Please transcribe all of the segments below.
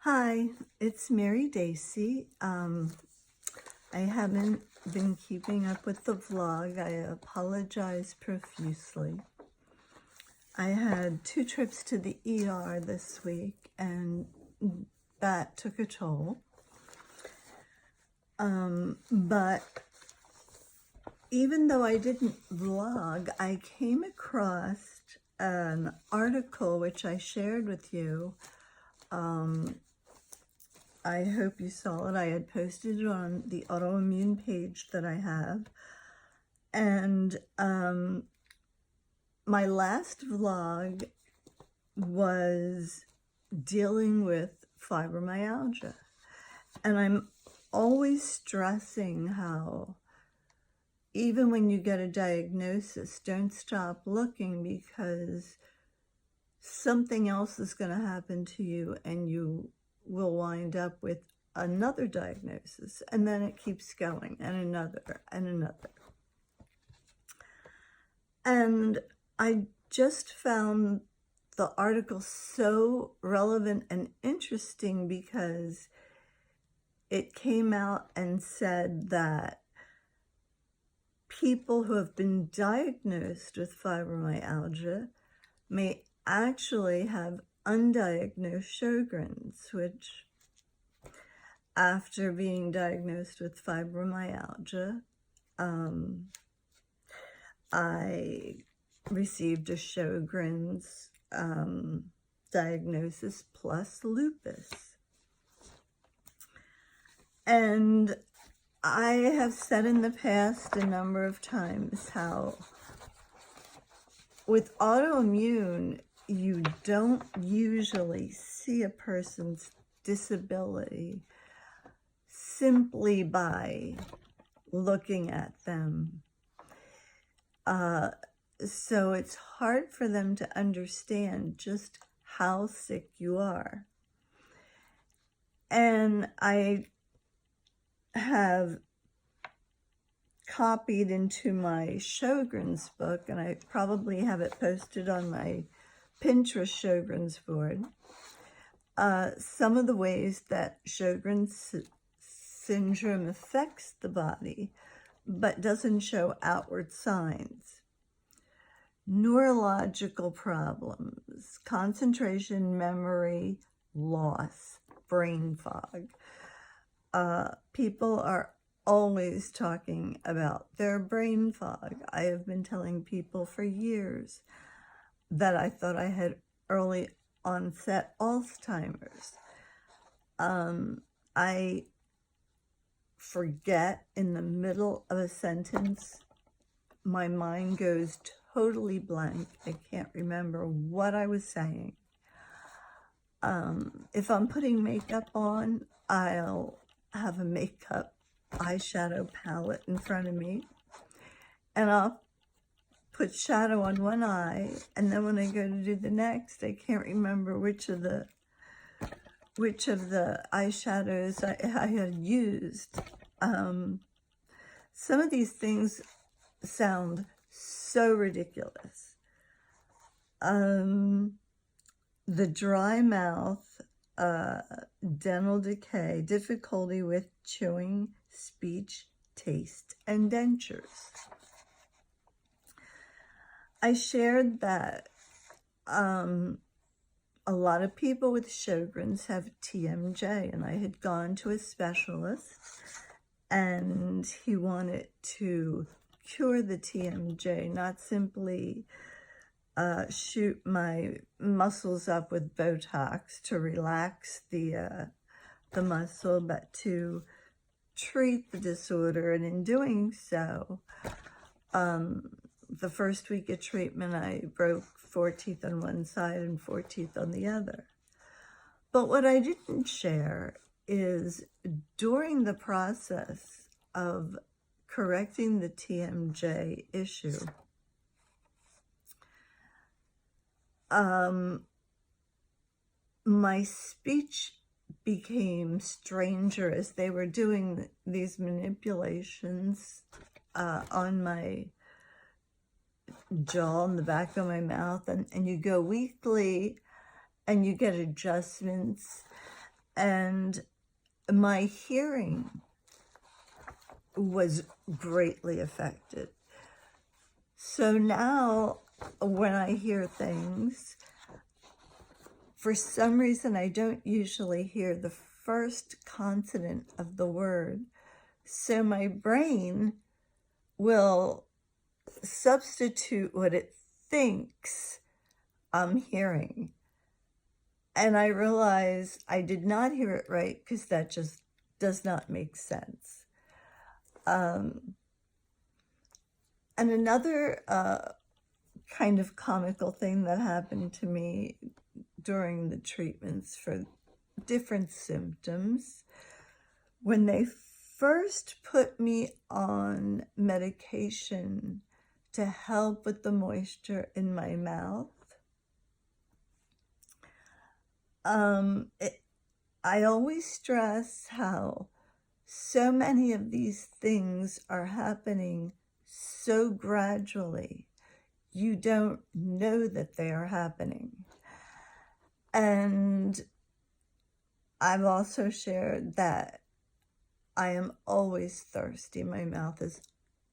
Hi, it's Mary Dacey. I haven't been keeping up with the vlog. I apologize profusely. I had 2 trips to the ER this week, and that took a toll. But even though I didn't vlog, I came across an article which I shared with you. I hope you saw it. I had posted it on the autoimmune page that I have. And my last vlog was dealing with fibromyalgia. And I'm always stressing how even when you get a diagnosis, don't stop looking, because something else is going to happen to you and you will wind up with another diagnosis, and then it keeps going, and another and another. And I just found the article so relevant and interesting because it came out and said that people who have been diagnosed with fibromyalgia may actually have undiagnosed Sjogren's, which, after being diagnosed with fibromyalgia, I received a Sjogren's diagnosis plus lupus. And I have said in the past a number of times how with autoimmune, you don't usually see a person's disability simply by looking at them. So it's hard for them to understand just how sick you are. And I have copied into my Sjogren's book, and I probably have it posted on my Pinterest Sjogren's board, some of the ways that Sjogren's syndrome affects the body but doesn't show outward signs. Neurological problems, concentration, memory loss, brain fog. People are always talking about their brain fog. I have been telling people for years that I thought I had early onset Alzheimer's. I forget in the middle of a sentence. My mind goes totally blank. I can't remember what I was saying. If I'm putting makeup on, I'll have a makeup eyeshadow palette in front of me, and I'll put shadow on one eye, and then when I go to do the next, I can't remember which of the eyeshadows I had used. Some of these things sound so ridiculous. The dry mouth, dental decay, difficulty with chewing, speech, taste, and dentures. I shared that a lot of people with Sjogren's have TMJ, and I had gone to a specialist, and he wanted to cure the TMJ, not simply shoot my muscles up with Botox to relax the muscle, but to treat the disorder. And in doing so, the first week of treatment, I broke 4 teeth on one side and 4 teeth on the other. But what I didn't share is during the process of correcting the TMJ issue, my speech became stranger as they were doing these manipulations on my jaw and the back of my mouth, and you go weekly and you get adjustments, and my hearing was greatly affected. So now when I hear things, for some reason I don't usually hear the first consonant of the word. So my brain will substitute what it thinks I'm hearing. And I realize I did not hear it right because that just does not make sense. And another kind of comical thing that happened to me during the treatments for different symptoms, when they first put me on medication to help with the moisture in my mouth, I always stress how so many of these things are happening so gradually, you don't know that they are happening. And I've also shared that I am always thirsty. My mouth is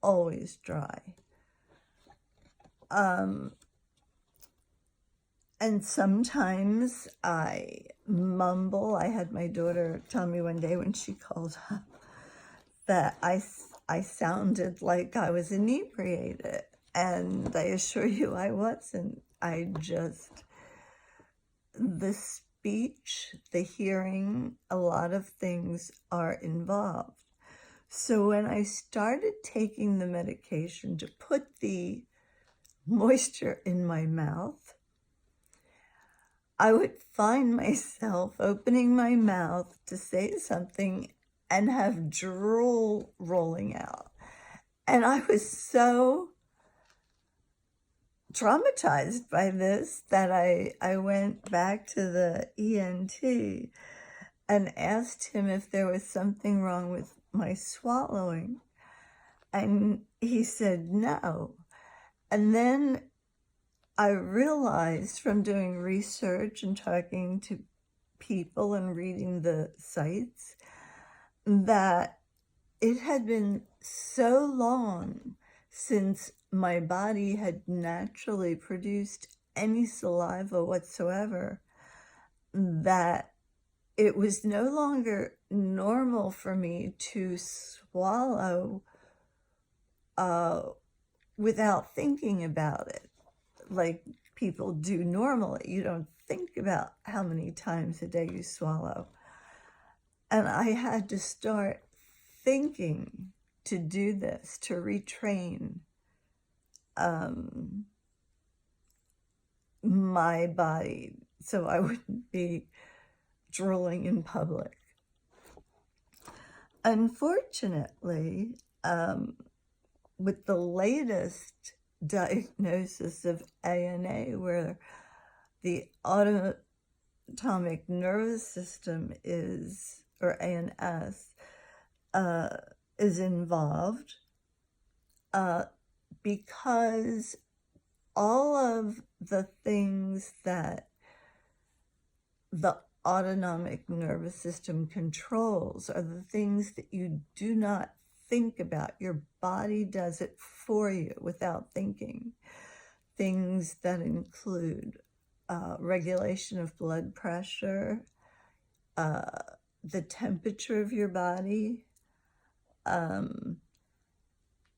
always dry. And sometimes I mumble. I had my daughter tell me one day when she called up that I sounded like I was inebriated. And I assure you I wasn't. The speech, the hearing, a lot of things are involved. So when I started taking the medication to put the moisture in my mouth, I would find myself opening my mouth to say something and have drool rolling out. And I was so traumatized by this that I went back to the ENT and asked him if there was something wrong with my swallowing. And he said no. And then I realized from doing research and talking to people and reading the sites that it had been so long since my body had naturally produced any saliva whatsoever that it was no longer normal for me to swallow without thinking about it, like people do normally. You don't think about how many times a day you swallow. And I had to start thinking to do this, to retrain my body so I wouldn't be drooling in public. Unfortunately, with the latest diagnosis of ANA, where the autonomic-nervous-system is, or ANS, is involved, because all of the things that the autonomic nervous system controls are the things that you do not think about. Your body does it for you without thinking. Things that include regulation of blood pressure, the temperature of your body,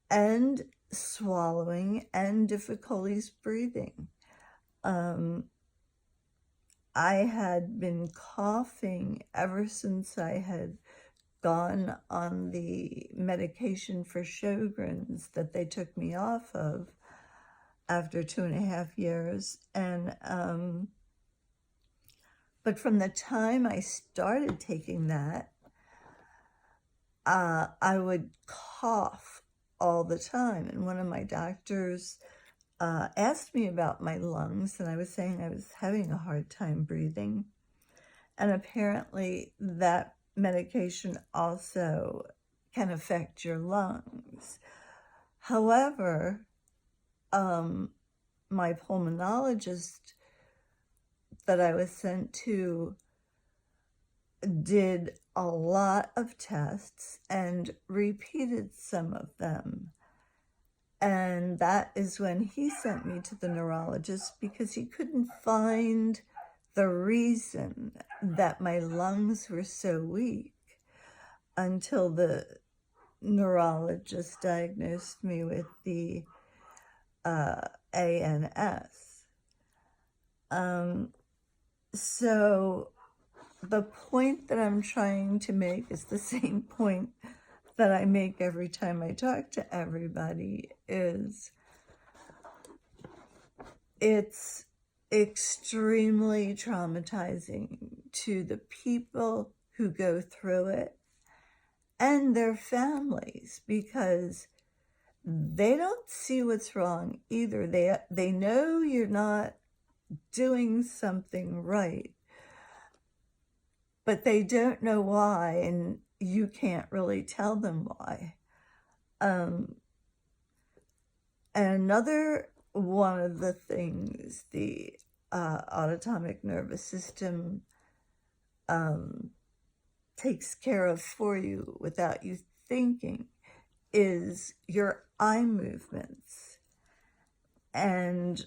and swallowing and difficulties breathing. I had been coughing ever since I had gone on the medication for Sjogren's that they took me off of after 2.5 years. And but from the time I started taking that, I would cough all the time. And one of my doctors asked me about my lungs, and I was saying I was having a hard time breathing. And apparently that medication also can affect your lungs. However, my pulmonologist that I was sent to did a lot of tests and repeated some of them. And that is when he sent me to the neurologist, because he couldn't find the reason that my lungs were so weak until the neurologist diagnosed me with the ANS. So the point that I'm trying to make is the same point that I make every time I talk to everybody, is it's extremely traumatizing to the people who go through it and their families, because they don't see what's wrong either. They know you're not doing something right, but they don't know why, and you can't really tell them why. And another one of the things the autonomic nervous system takes care of for you without you thinking is your eye movements. And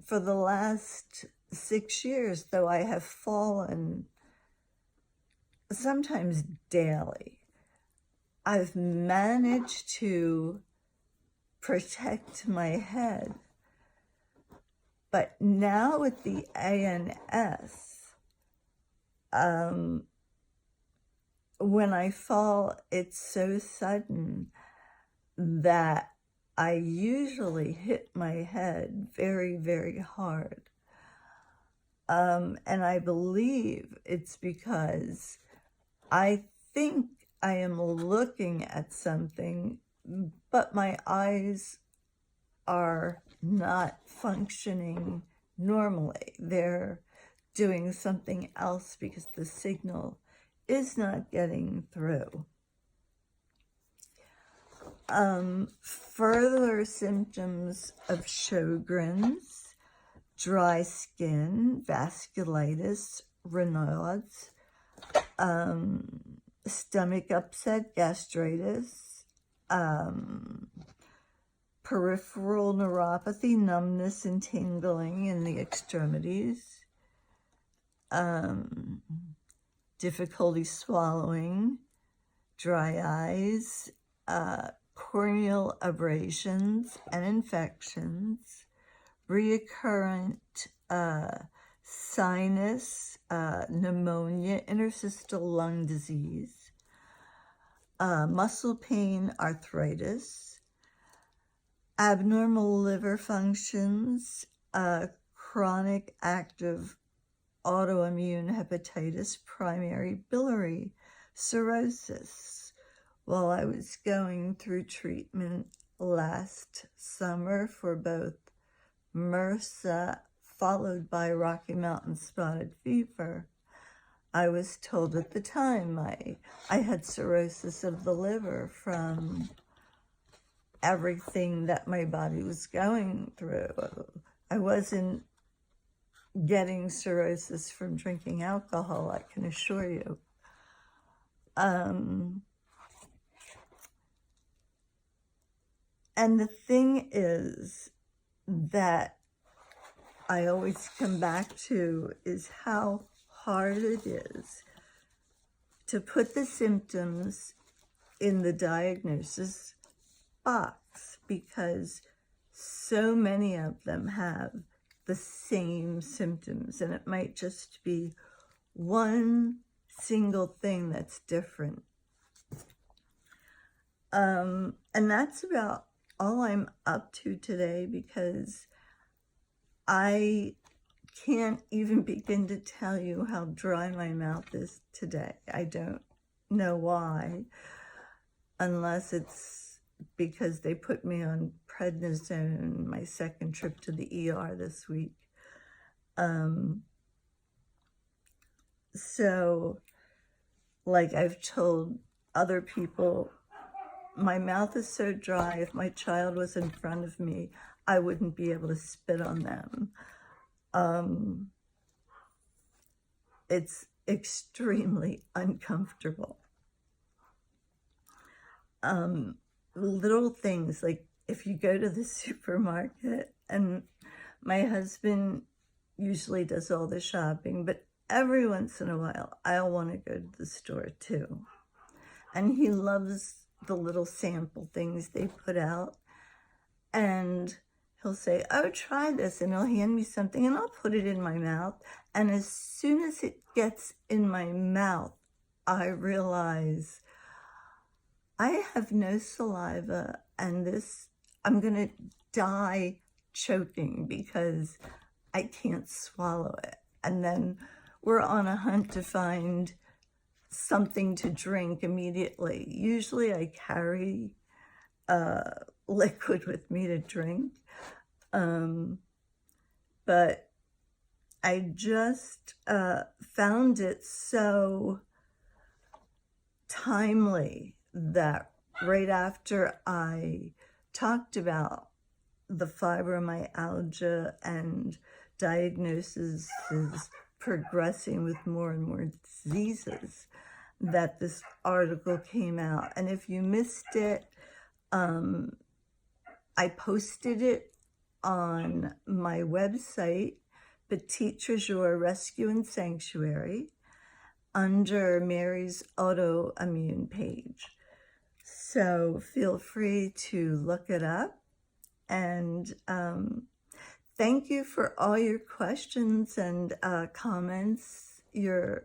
for the last 6 years, though I have fallen sometimes daily, I've managed to protect my head. But now with the ANS, when I fall, it's so sudden that I usually hit my head very, very hard. And I believe it's because I think I am looking at something, but my eyes are not functioning normally. They're doing something else because the signal is not getting through. Further symptoms of Sjogren's: dry skin, vasculitis, Raynaud's, stomach upset, gastritis, peripheral neuropathy, numbness and tingling in the extremities, difficulty swallowing, dry eyes, corneal abrasions and infections, recurrent sinus, pneumonia, interstitial lung disease, muscle pain, arthritis, abnormal liver functions, chronic active autoimmune hepatitis, primary biliary cirrhosis. While I was going through treatment last summer for both MRSA followed by Rocky Mountain spotted fever, I was told at the time I had cirrhosis of the liver from everything that my body was going through. I wasn't getting cirrhosis from drinking alcohol, I can assure you. And the thing is that I always come back to is how hard it is to put the symptoms in the diagnosis box, because so many of them have the same symptoms, and it might just be one single thing that's different. And that's about all I'm up to today, because I can't even begin to tell you how dry my mouth is today. I don't know why, unless it's because they put me on prednisone my second trip to the ER this week. So, like I've told other people, my mouth is so dry, if my child was in front of me, I wouldn't be able to spit on them. extremely uncomfortable. Little things like if you go to the supermarket, and my husband usually does all the shopping, but every once in a while I'll want to go to the store too. And he loves the little sample things they put out. And he'll say, oh, try this. And he'll hand me something and I'll put it in my mouth. And as soon as it gets in my mouth, I realize I have no saliva and I'm going to die choking because I can't swallow it. And then we're on a hunt to find something to drink immediately. Usually I carry liquid with me to drink. But I just found it so timely that right after I talked about the fibromyalgia and diagnosis is progressing with more and more diseases, that this article came out. And if you missed it, I posted it on my website, Petite Treasure Rescue and Sanctuary, under Mary's autoimmune page. So feel free to look it up. And thank you for all your questions and comments you're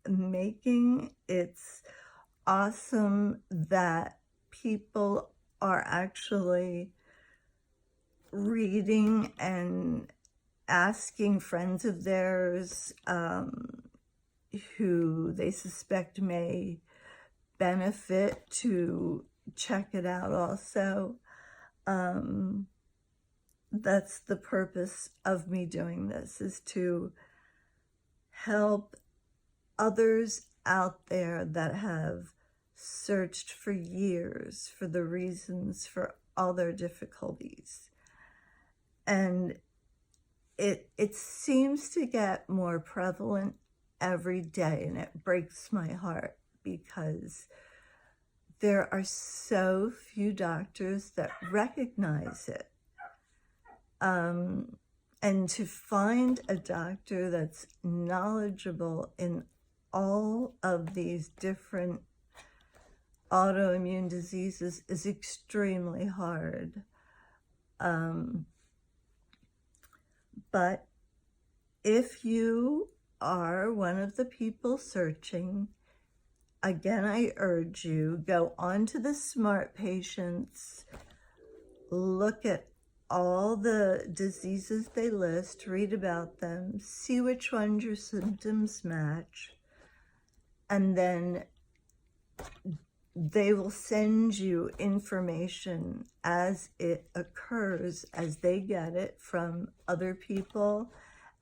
making. It's awesome that people are actually reading and asking friends of theirs who they suspect may benefit to check it out also. That's the purpose of me doing this, is to help others out there that have searched for years for the reasons for all their difficulties. And it seems to get more prevalent every day, and it breaks my heart because there are so few doctors that recognize it. And to find a doctor that's knowledgeable in all of these different autoimmune diseases is extremely hard. But if you are one of the people searching, again, I urge you, go onto the Smart Patients, look at all the diseases they list, read about them, see which ones your symptoms match, and then they will send you information as it occurs, as they get it from other people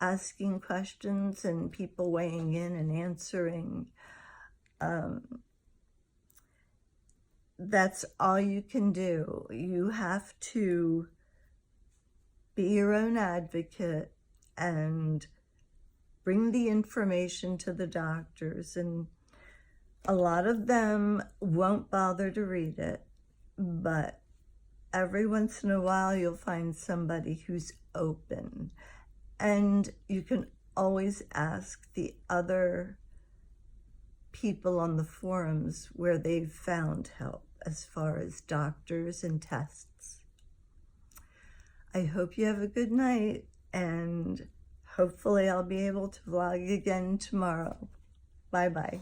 asking questions and people weighing in and answering. That's all you can do. You have to be your own advocate and bring the information to the doctors. And a lot of them won't bother to read it, but every once in a while you'll find somebody who's open. And you can always ask the other people on the forums where they've found help as far as doctors and tests. I hope you have a good night, and hopefully I'll be able to vlog again tomorrow. Bye-bye.